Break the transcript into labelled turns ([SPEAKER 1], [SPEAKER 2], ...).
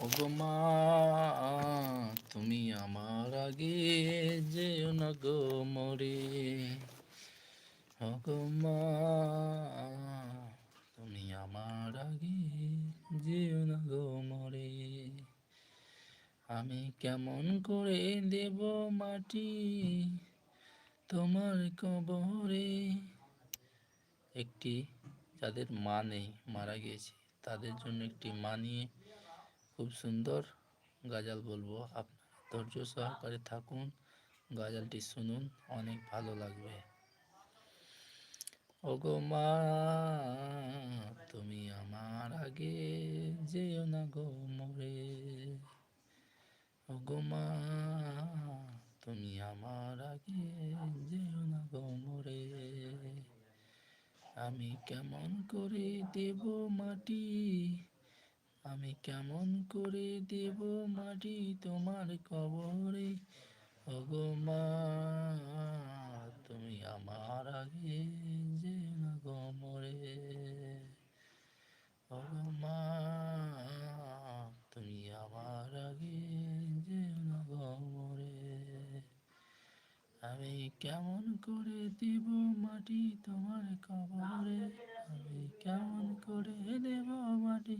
[SPEAKER 1] ওগো মা, তুমি আমার আগে যেও না গো মরে। ওগো মা, তুমি আমার আগে যেও না গো মরে। আমি কেমন করে দেব মাটি তোমার কবরে। একটি যাদের মা নেই, মারা গিয়েছে, তাদের জন্য একটি মা নিয়ে খুব সুন্দর গাজাল বলবো। আপনারা ধৈর্য সহকারে থাকুন, গাজালটি শুনুন, অনেক ভালো লাগবে। ওগো মা, তুমি আমার আগে যেও না গো মরে। ওগো মা, তুমি আমার আগে যেও না গো মরে। আমি কেমন করে দেব মাটি, আমি কেমন করে দেব মাটি তোমার কবরে। ওগো মা, তুমি আমার আগে যেও না গো মরে। ওগো মা, তুমি আমার আগে যেও না গো মরে। আমি কেমন করে দেব মাটি তোমার কবরে, আমি কেমন করে দেব মাটি